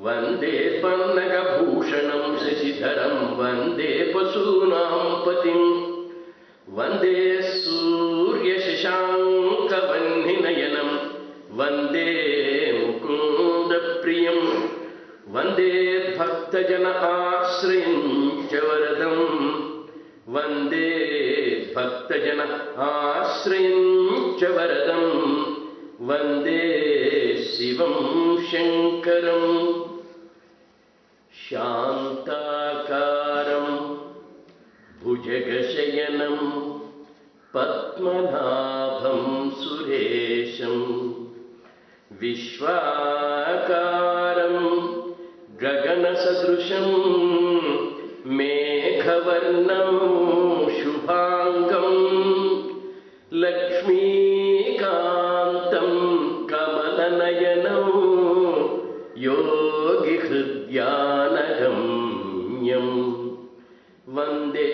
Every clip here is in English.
वन्दे पन्नगभूषणं शशिधरं वन्दे पशूनां पतिं वन्दे सूर्यशशाङ्कवह्निनयनं वन्दे मुकुन्दप्रियं वन्दे भक्तजन आश्रयं च वरदं वन्दे भक्तजन आश्रयं च वरदं वन्दे शिवं शङ्करं शान्ताकारं भुजगशयनं पद्मनाभं सुरेशं विश्वाकारं गगनसदृशं मेघवर्णं शुभाङ्गं लक्ष्मीकान्तं कमलनयनं योगिहृद्यानगम्यं वन्दे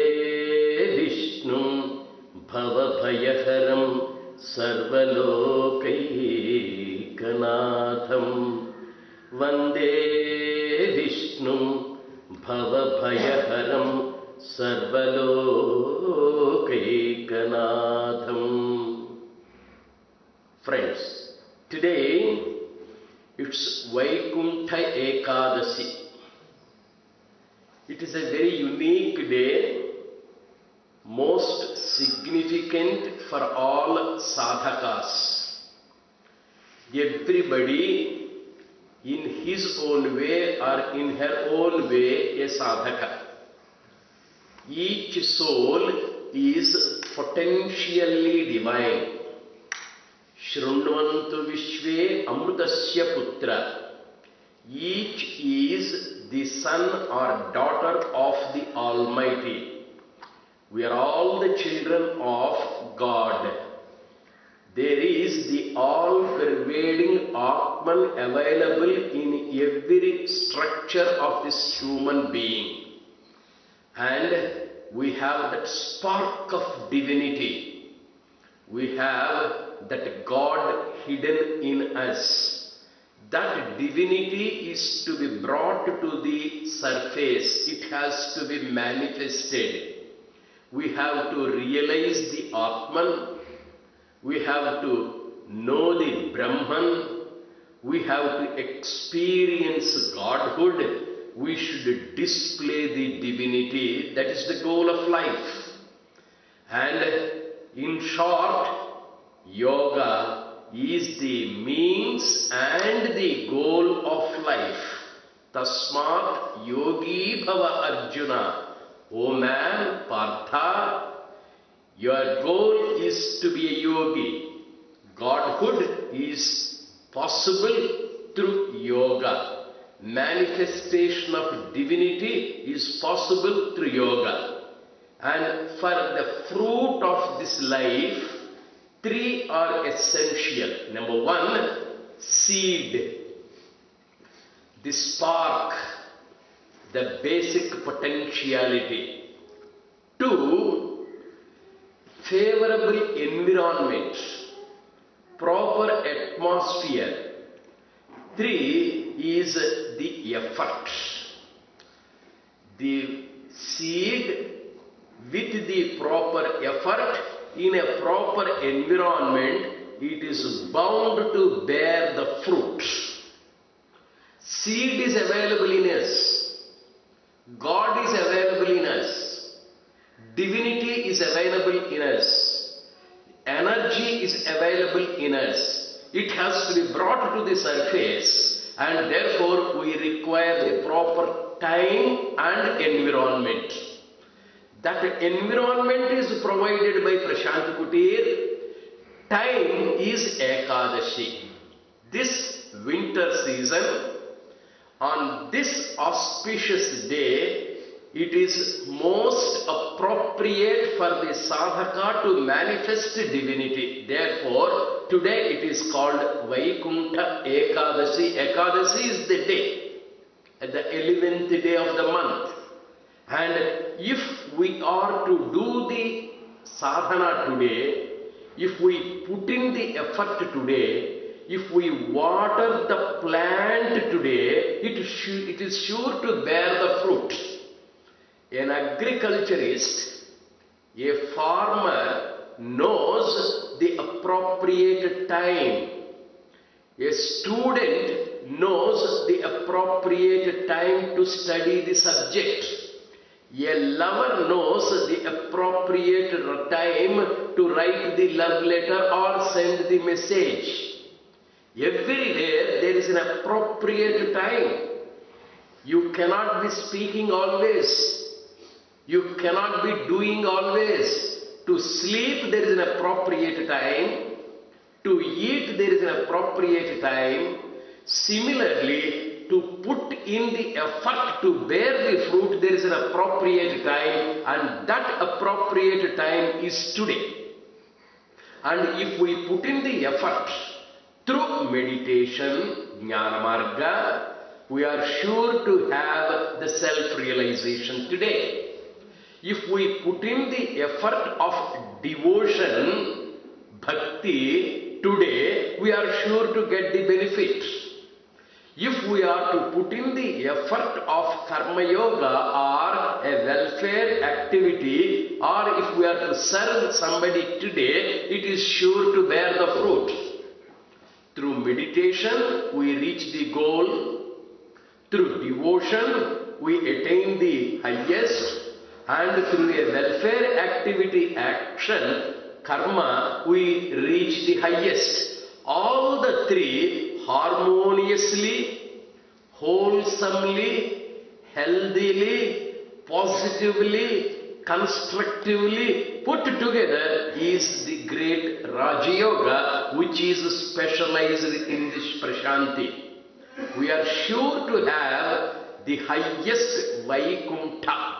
विष्णुं भवभयहरं सर्वलोकैकनाथं वन्दे विष्णुं भवभयहरं सर्वलोकैकनाथं. Friends, today it's Vaikuntha Ekadasi. It is a very unique day, most significant for all sadhakas. Everybody in his own way or in her own way a sadhaka. Each soul is potentially divine. Shrunvantu Vishve Amrutasya Putra. Each is the son or daughter of the Almighty. We are all the children of God. There is the all-pervading Atman available in every structure of this human being. And we have that spark of divinity. We have that God hidden in us. That divinity is to be brought to the surface. It has to be manifested. We have to realize the Atman. We have to know the Brahman. We have to experience Godhood. We should display the divinity. That is the goal of life. And in short, yoga is the means and the goal of life. Tasmat yogi bhava Arjuna. O man, Partha, your goal is to be a yogi. Godhood is possible through yoga. Manifestation of divinity is possible through yoga. And for the fruit of this life, three are essential. Number one, seed, the spark, the basic potentiality. Two, favorable environment, proper atmosphere. Three is the effort. The seed with the proper effort in a proper environment, it is bound to bear the fruit. Seed is available in us. God is available in us. Divinity is available in us. Energy is available in us. It has to be brought to the surface, and therefore we require the proper time and environment. That environment is provided by Prashant Kutir. Time is Ekadashi. This winter season, on this auspicious day, it is most appropriate for the sadhaka to manifest divinity. Therefore, today it is called Vaikuntha Ekadasi. Ekadasi is the day, at the 11th day of the month. And if we are to do the sadhana today, if we put in the effort today, if we water the plant today, it is sure to bear the fruit. An agriculturist, a farmer, knows the appropriate time. A student knows the appropriate time to study the subject. A lover knows the appropriate time to write the love letter or send the message. Everywhere there is an appropriate time. You cannot be speaking always. You cannot be doing always. To sleep there is an appropriate time. To eat there is an appropriate time. Similarly, to put in the effort to bear the fruit there is an appropriate time, and that appropriate time is today. And if we put in the effort through meditation, Jnana Marga, we are sure to have the self-realization today. If we put in the effort of devotion, bhakti, today, we are sure to get the benefit. If we are to put in the effort of karma yoga or a welfare activity, or if we are to serve somebody today, it is sure to bear the fruit. Through meditation, we reach the goal. Through devotion, we attain the highest. And through a welfare activity action, karma, we reach the highest. All the three harmoniously, wholesomely, healthily, positively, constructively put together is the great Raja Yoga, which is specialized in this Prashanti. We are sure to have the highest Vaikuntha.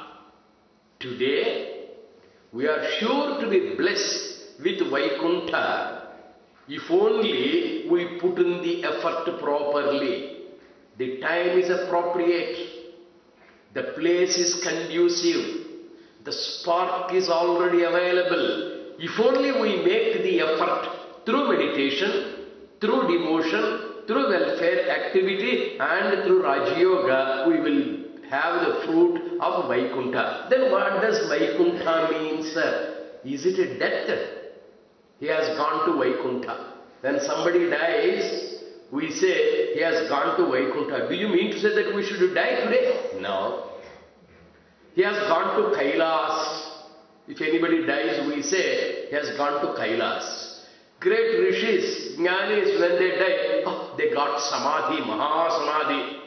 Today, we are sure to be blessed with Vaikuntha if only we put in the effort properly. The time is appropriate. The place is conducive. The spark is already available. If only we make the effort through meditation, through devotion, through welfare activity and through Raja Yoga, we will have the fruit of Vaikuntha. Then what does Vaikuntha mean, sir? Is it a death? He has gone to Vaikuntha. When somebody dies, we say he has gone to Vaikuntha. Do you mean to say that we should die today? No. He has gone to Kailas. If anybody dies, we say he has gone to Kailas. Great rishis, jnanis, when they die, they got samadhi, mahasamadhi.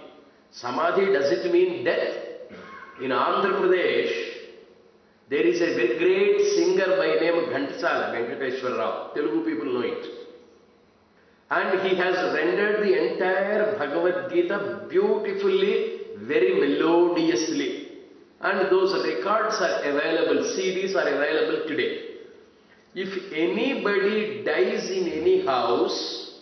Samadhi, does it mean death? In Andhra Pradesh, there is a very great singer by name Ghantasala Venkateshwar Rao. Telugu people know it. And he has rendered the entire Bhagavad Gita beautifully, very melodiously. And those records are available, CDs are available today. If anybody dies in any house,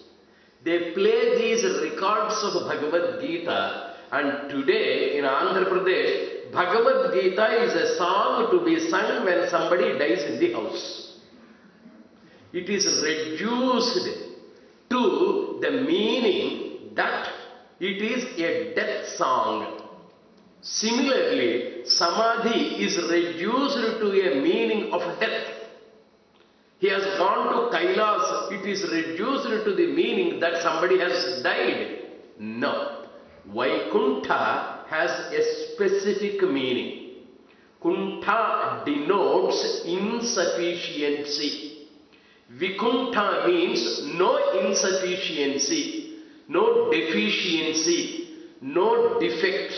they play these records of Bhagavad Gita. And today in Andhra Pradesh, Bhagavad Gita is a song to be sung when somebody dies in the house. It is reduced to the meaning that it is a death song. Similarly, Samadhi is reduced to a meaning of death. He has gone to Kailas, it is reduced to the meaning that somebody has died. No. Vaikuntha has a specific meaning. Kuntha denotes insufficiency. Vikuntha means no insufficiency, no deficiency, no defect.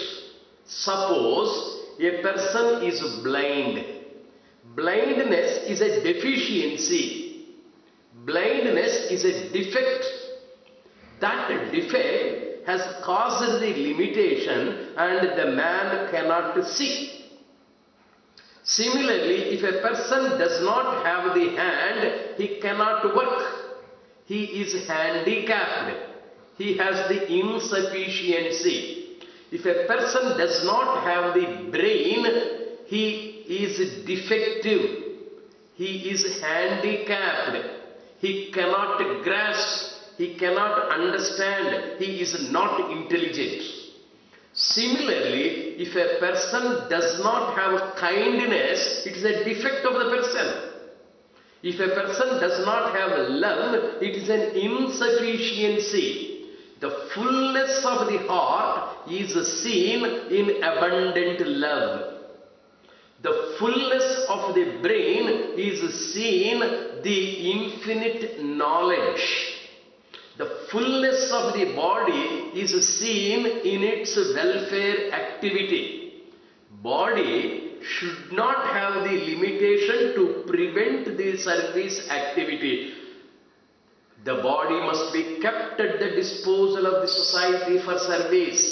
Suppose a person is blind. Blindness is a deficiency. Blindness is a defect. That defect has caused the limitation and the man cannot see. Similarly, if a person does not have the hand, he cannot work. He is handicapped. He has the insufficiency. If a person does not have the brain, he is defective. He is handicapped. He cannot grasp. he cannot understand, he is not intelligent. Similarly, if a person does not have kindness, it is a defect of the person. If a person does not have love, it is an insufficiency. The fullness of the heart is seen in abundant love. The fullness of the brain is seen the infinite knowledge. The fullness of the body is seen in its welfare activity. Body should not have the limitation to prevent the service activity. The body must be kept at the disposal of the society for service.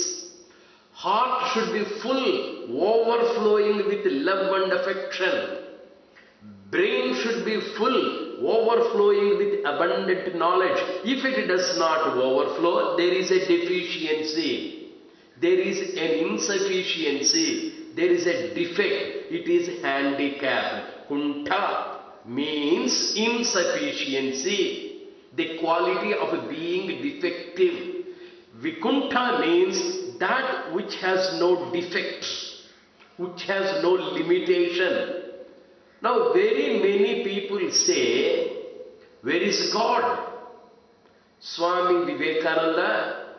Heart should be full, overflowing with love and affection. Brain should be full, overflowing with abundant knowledge. If it does not overflow, there is a deficiency. There is an insufficiency. There is a defect. It is handicapped. Kunta means insufficiency, the quality of being defective. Vikunta means that which has no defects, which has no limitation. Now, very many people say, where is God? Swami Vivekananda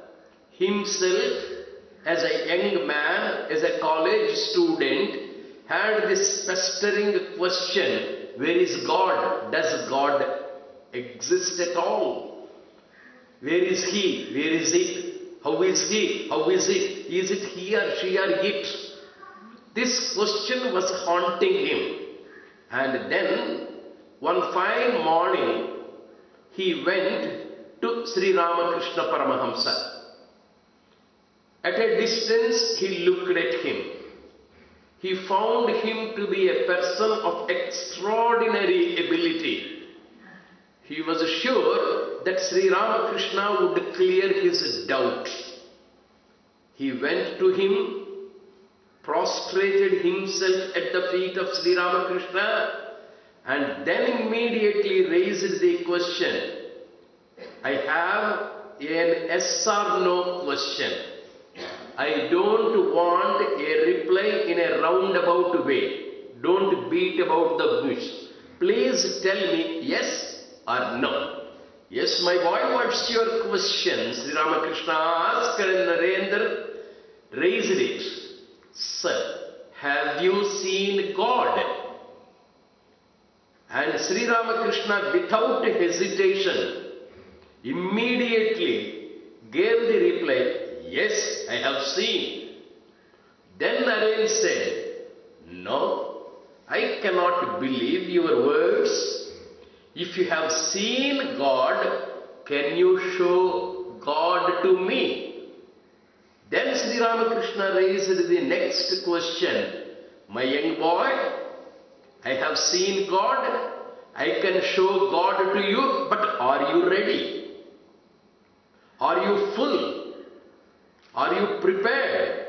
himself, as a young man, as a college student, had this pestering question, where is God? Does God exist at all? Where is He? Where is it? How is He? How is it? Is it he or she or it? This question was haunting him. And then, one fine morning, he went to Sri Ramakrishna Paramahamsa. At a distance, he looked at him. He found him to be a person of extraordinary ability. He was sure that Sri Ramakrishna would clear his doubts. He went to him, prostrated himself at the feet of Sri Ramakrishna, and then immediately raised the question. I have an yes or no question. I don't want a reply in a roundabout way. Don't beat about the bush. Please tell me yes or no. Yes, my boy, what's your question? Sri Ramakrishna asked, and Narendra raised it. Sir, have you seen God? And Sri Ramakrishna, without hesitation, immediately gave the reply, yes, I have seen. Then Naren said, no, I cannot believe your words. If you have seen God, can you show God to me? Then Sri Ramakrishna raised the next question. My young boy, I have seen God. I can show God to you, but are you ready? Are you full? Are you prepared?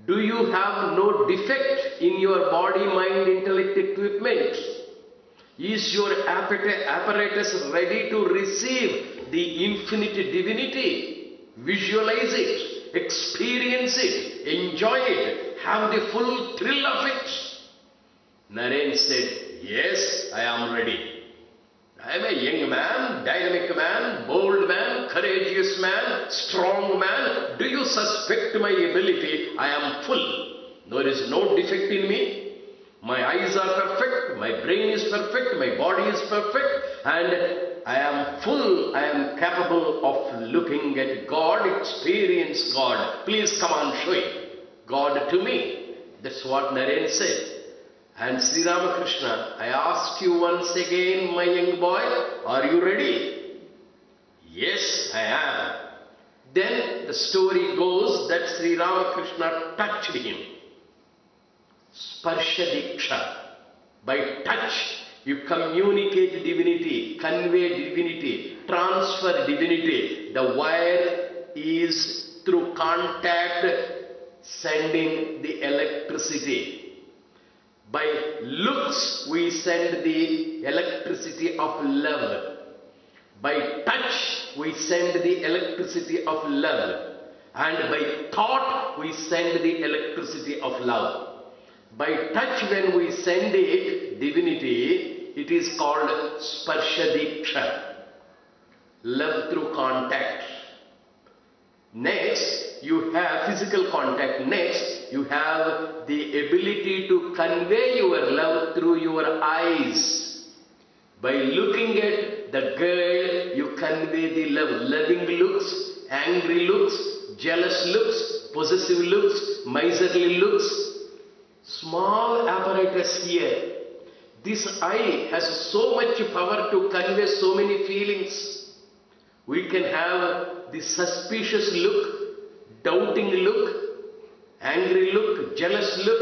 Do you have no defect in your body, mind, intellect, equipment? Is your apparatus ready to receive the infinite divinity? Visualize it, experience it, enjoy it, have the full thrill of it. Naren said, yes, I am ready. I am a young man, dynamic man, bold man, courageous man, strong man. Do you suspect my ability? I am full. There is no defect in me. My eyes are perfect, my brain is perfect, my body is perfect, and I am full, I am capable of looking at God, experience God. Please come on, show it. God to me. That's what Naren said. And Sri Ramakrishna, I ask you once again, my young boy, are you ready? Yes, I am. Then the story goes that Sri Ramakrishna touched him. Sparsha Diksha. By touch, you communicate divinity, convey divinity, transfer divinity. The wire is through contact sending the electricity. By looks, we send the electricity of love. By touch, we send the electricity of love. And by thought, we send the electricity of love. By touch, when we send it, divinity, it is called Sparsha Diksha. Love through contact. Next, you have physical contact. Next, you have the ability to convey your love through your eyes. By looking at the girl, you convey the love. Loving looks, angry looks, jealous looks, possessive looks, miserly looks. Small apparatus here. This eye has so much power to convey so many feelings. We can have the suspicious look, doubting look, angry look, jealous look,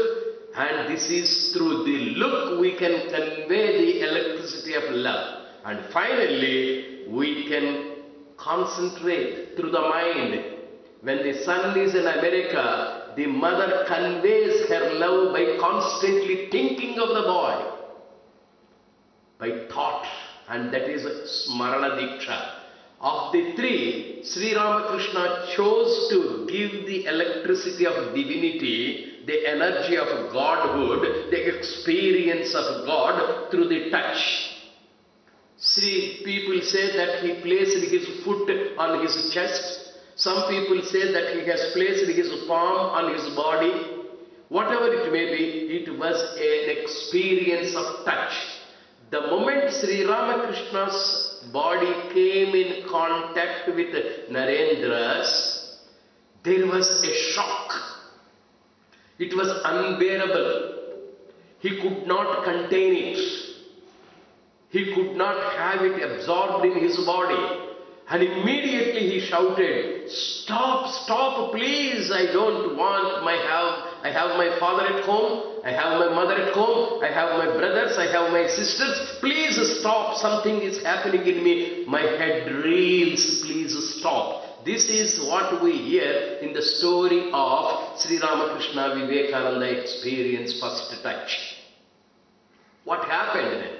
and this is through the look we can convey the electricity of love. And finally, we can concentrate through the mind. When the son is in America, the mother conveys her love by constantly thinking of the boy, by thought, and that is Smarana Diksha. Of the three, Sri Ramakrishna chose to give the electricity of divinity, the energy of Godhood, the experience of God through the touch. See, people say that he placed his foot on his chest. Some people say that he has placed his palm on his body. Whatever it may be, it was an experience of touch. The moment Sri Ramakrishna's body came in contact with Narendra's, there was a shock. It was unbearable. He could not contain it. He could not have it absorbed in his body. And immediately he shouted, "Stop, stop, please, I don't want I have my father at home, I have my mother at home, I have my brothers, I have my sisters, please stop, something is happening in me, my head reels, please stop." This is what we hear in the story of Sri Ramakrishna Vivekananda experience first touch. What happened then?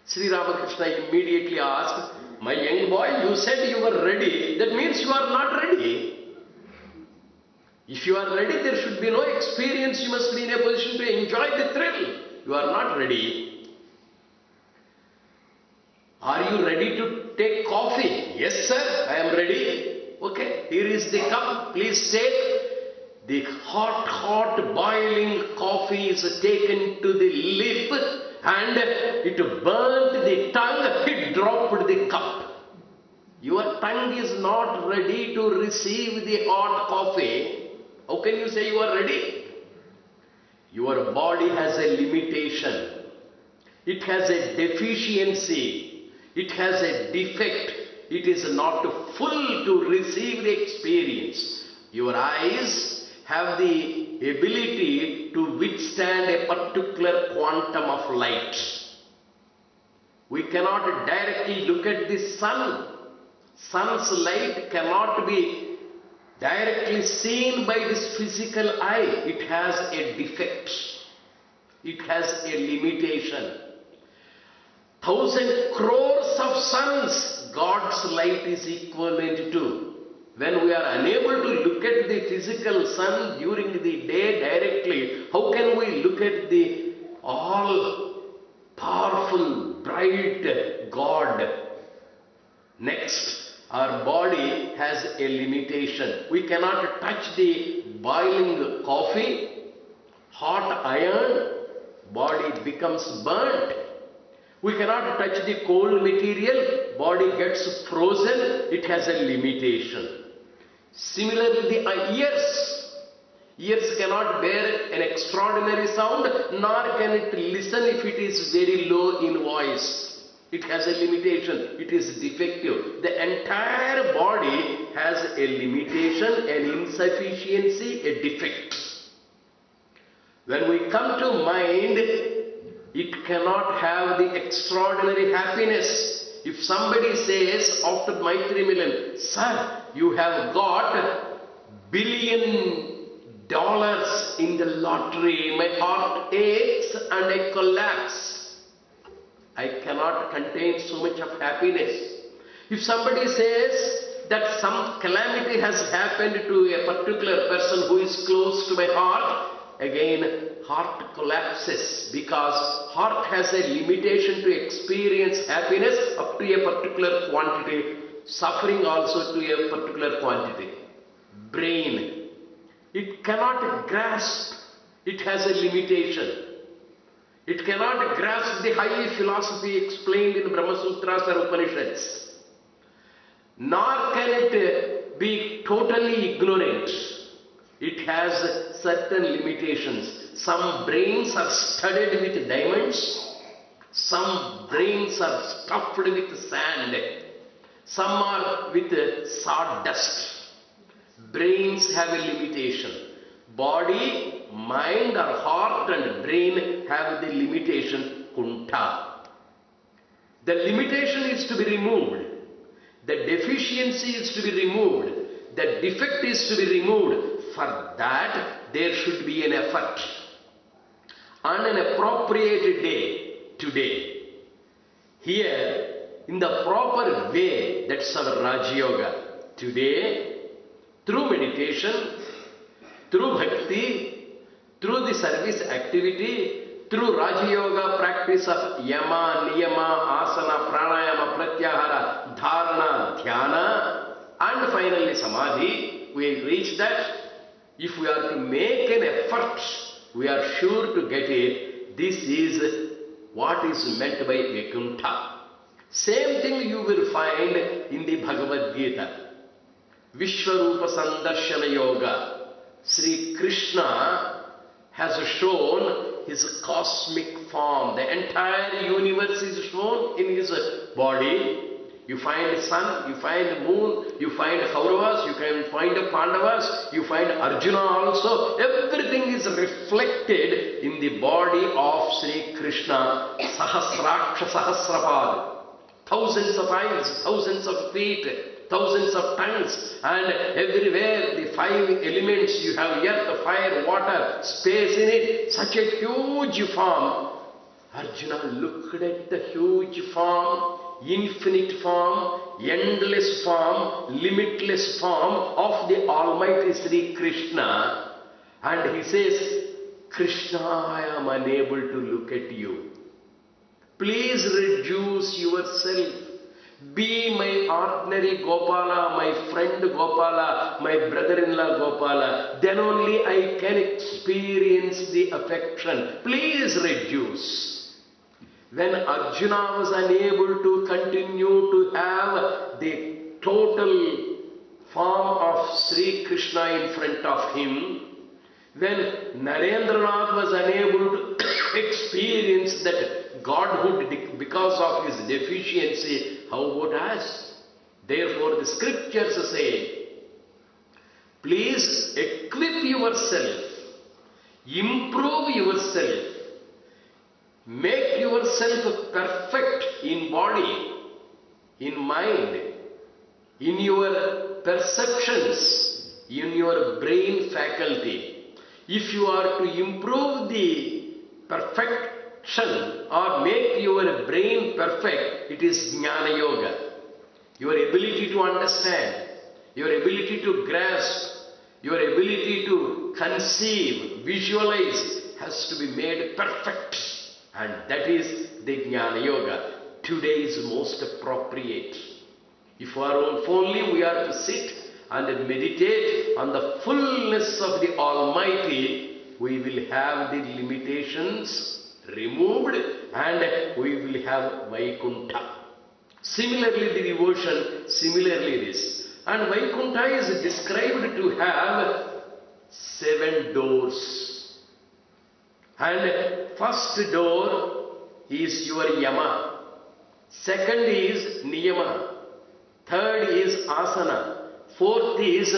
Sri Ramakrishna immediately asked, "My young boy, you said you were ready. That means you are not ready. If you are ready, there should be no experience. You must be in a position to enjoy the thrill. You are not ready. Are you ready to take coffee?" "Yes, sir, I am ready." "Okay, here is the cup. Please take." The hot, boiling coffee is taken to the lip and it burnt the tongue. It dropped the cup. Your tongue is not ready to receive the hot coffee. How can you say you are ready? Your body has a limitation. It has a deficiency. It has a defect. It is not full to receive the experience. Your eyes have the ability to withstand a particular quantum of light. We cannot directly look at the sun. Sun's light cannot be directly seen by this physical eye. It has a defect. It has a limitation. 1,000 crores of suns God's light is equivalent to. When we are unable to look at the physical sun during the day directly, how can we look at the all-powerful, bright God? Next, our body has a limitation. We cannot touch the boiling coffee, hot iron, body becomes burnt. We cannot touch the cold material, body gets frozen, it has a limitation. Similarly, the ears cannot bear an extraordinary sound, nor can it listen if it is very low in voice. It has a limitation, it is defective. The entire body has a limitation, an insufficiency, a defect. When we come to mind, it cannot have the extraordinary happiness. If somebody says after Maitri Milan, "Sir, you have got $1 billion in the lottery," my heart aches and I collapse. I cannot contain so much of happiness. If somebody says that some calamity has happened to a particular person who is close to my heart, again heart collapses, because heart has a limitation to experience happiness up to a particular quantity, suffering also to a particular quantity. Brain, it cannot grasp, it has a limitation. It cannot grasp the high philosophy explained in Brahma Sutras or Upanishads. Nor can it be totally ignorant. It has certain limitations. Some brains are studded with diamonds. Some brains are stuffed with sand. Some are with sawdust. Brains have a limitation. Body, mind or heart and brain have the limitation kunta. The limitation is to be removed. The deficiency is to be removed. The defect is to be removed. For that, there should be an effort. On an appropriate day, today, here, in the proper way, that's our Raja Yoga. Today, through meditation, through bhakti, through the service activity, through Raja Yoga practice of yama, niyama, asana, pranayama, pratyahara, dharana, dhyana, and finally samadhi, we reach that. If we are to make an effort, we are sure to get it. This is what is meant by Vaikuntha. Same thing you will find in the Bhagavad Gita. Vishwarupa Sandarshana Yoga. Sri Krishna has shown his cosmic form. The entire universe is shown in his body. You find sun, you find moon, you find Kauravas, you can find Pandavas, you find Arjuna also. Everything is reflected in the body of Sri Krishna. Sahasraksha Sahasrapad. Thousands of eyes, thousands of feet, thousands of tongues, and everywhere the five elements you have: earth, fire, water, space in it. Such a huge form. Arjuna looked at the huge form, infinite form, endless form, limitless form of the Almighty Sri Krishna, and he says, Krishna, I am unable to look at you. Please reduce yourself. Be my ordinary Gopala, my friend Gopala, my brother-in-law Gopala. Then only I can experience the affection. Please reduce. When Arjuna was unable to continue to have the total form of Sri Krishna in front of him, when Narendranath was unable to experience that Godhood because of his deficiency, how about us? Therefore the scriptures say, please equip yourself, improve yourself, make yourself perfect in body, in mind, in your perceptions, in your brain faculty. If you are to improve the perfection or make your brain perfect, it is Jnana Yoga. Your ability to understand, your ability to grasp, your ability to conceive, visualize has to be made perfect. And that is the Jnana Yoga. Today is most appropriate. If only we are to sit and meditate on the fullness of the Almighty, we will have the limitations removed and we will have Vaikuntha. Similarly the devotion, similarly this. And Vaikuntha is described to have 7 doors. And first door is your Yama. Second is Niyama. Third is Asana. Fourth is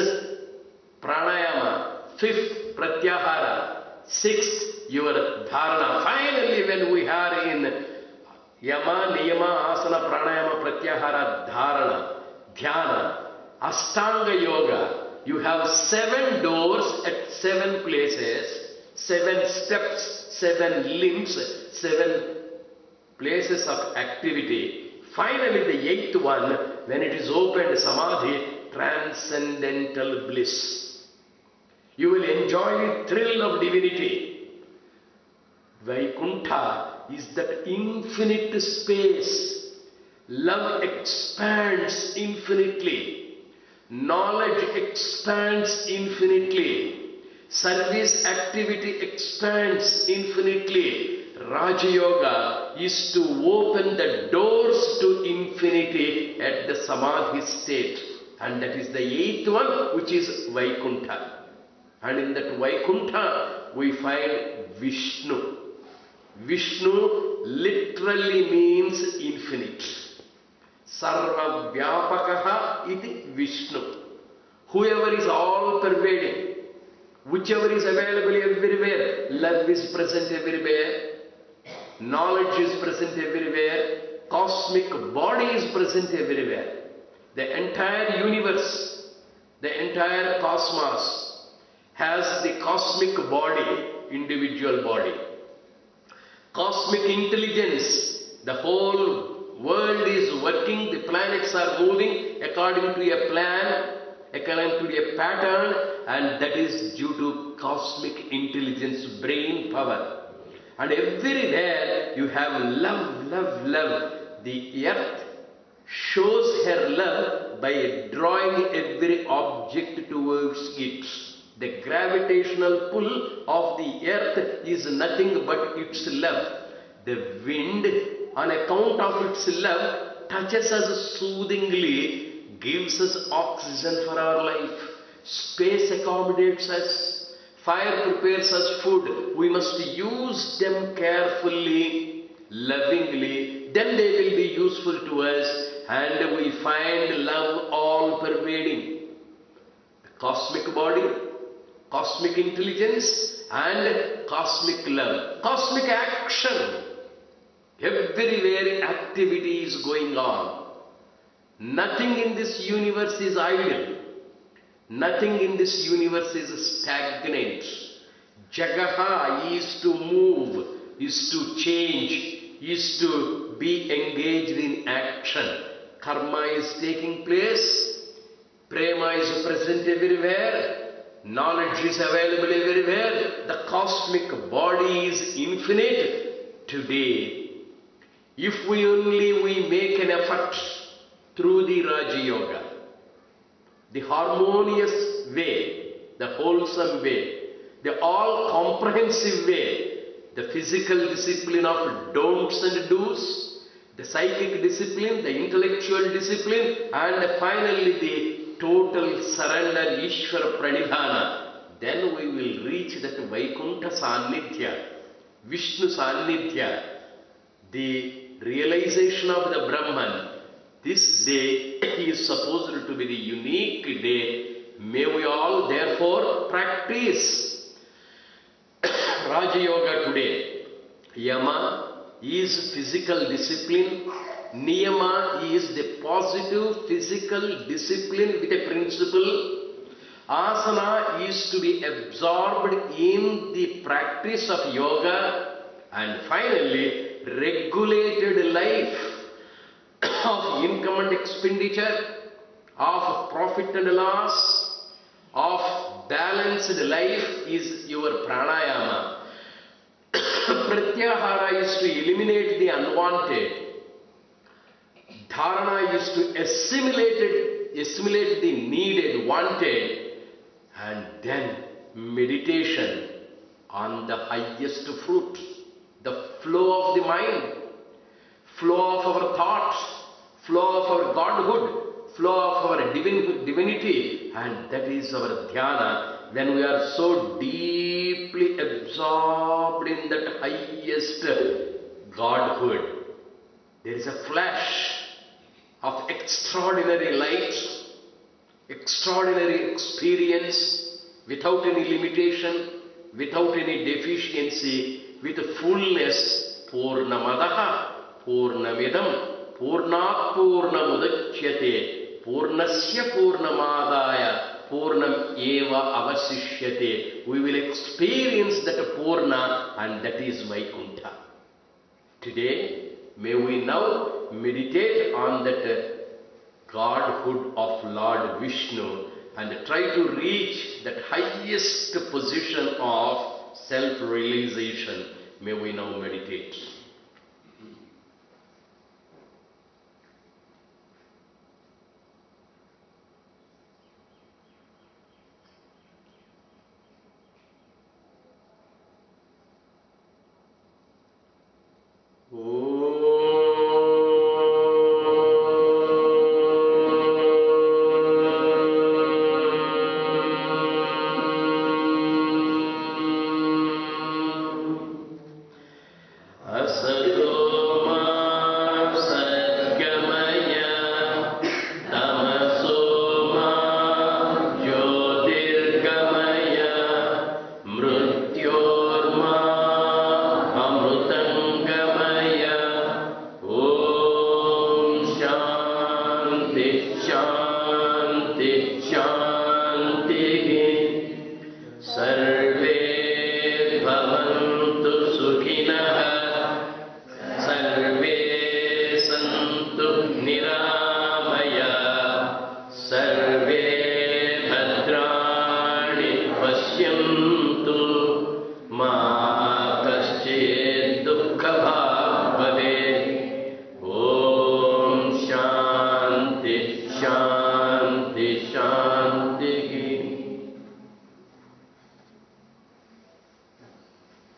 Pranayama. Fifth, Pratyahara. Sixth, your Dharana. Finally, when we are in Yama, Niyama, Asana, Pranayama, Pratyahara, Dharana, Dhyana, Ashtanga Yoga, you have 7 doors at 7 places, 7 steps, 7 limbs, 7 places of activity. Finally, the 8th one, when it is opened, samadhi, transcendental bliss. You will enjoy the thrill of divinity. Vaikuntha is that infinite space. Love expands infinitely. Knowledge expands infinitely. Service activity expands infinitely. Raja Yoga is to open the doors to infinity at the samadhi state. And that is the eighth one, which is Vaikuntha. And in that Vaikuntha, we find Vishnu. Vishnu literally means infinite. Sarva Vyapakaha iti Vishnu. Whoever is all pervading, whichever is available everywhere. Love is present everywhere. Knowledge is present everywhere. Cosmic body is present everywhere. The entire universe, the entire cosmos has the cosmic body, individual body. Cosmic intelligence, the whole world is working, the planets are moving according to a plan, according to a pattern, and that is due to cosmic intelligence, brain power. And everywhere you have love, love, love. The earth shows her love by drawing every object towards it. The gravitational pull of the earth is nothing but its love. The wind, on account of its love, touches us soothingly, gives us oxygen for our life. Space accommodates us. Fire prepares us food. We must use them carefully, lovingly. Then they will be useful to us, and we find love all pervading. The cosmic body, cosmic intelligence, and cosmic love. Cosmic action. Everywhere activity is going on. Nothing in this universe is idle. Nothing in this universe is stagnant. Jagaha is to move, is to change, is to be engaged in action. Karma is taking place. Prema is present everywhere. Knowledge is available everywhere. The cosmic body is infinite. Today, if we make an effort through the Raja Yoga, the harmonious way, the wholesome way, the all-comprehensive way, the physical discipline of don'ts and do's, the psychic discipline, the intellectual discipline, and finally the total surrender, Ishvara Pranidhana, then we will reach that Vaikuntha Sannidhya, Vishnu Sannidhya, the realization of the Brahman. This day is supposed to be the unique day. May we all therefore practice Raja Yoga today. Yama is physical discipline. Niyama is the positive physical discipline with a principle. Asana is to be absorbed in the practice of yoga. And finally, regulated life of income and expenditure, of profit and loss, of balanced life is your pranayama. Pratyahara is to eliminate the unwanted. Dharana is to assimilate the needed, wanted. And then meditation on the highest fruit, the flow of the mind, flow of our thoughts, flow of our godhood, flow of our divinity, and that is our dhyana. When we are so deeply absorbed in that highest godhood, there is a flash of extraordinary light, extraordinary experience, without any limitation, without any deficiency, with fullness. Purnamadaha Purnamidam Purnat Purnamudachyate Purnasya Purnamadaya Purnam Eva Avasishyate. We will experience that Purna, and that is Vaikuntha. Today, may we now meditate on that Godhood of Lord Vishnu and try to reach that highest position of self-realization. May we now meditate. Nira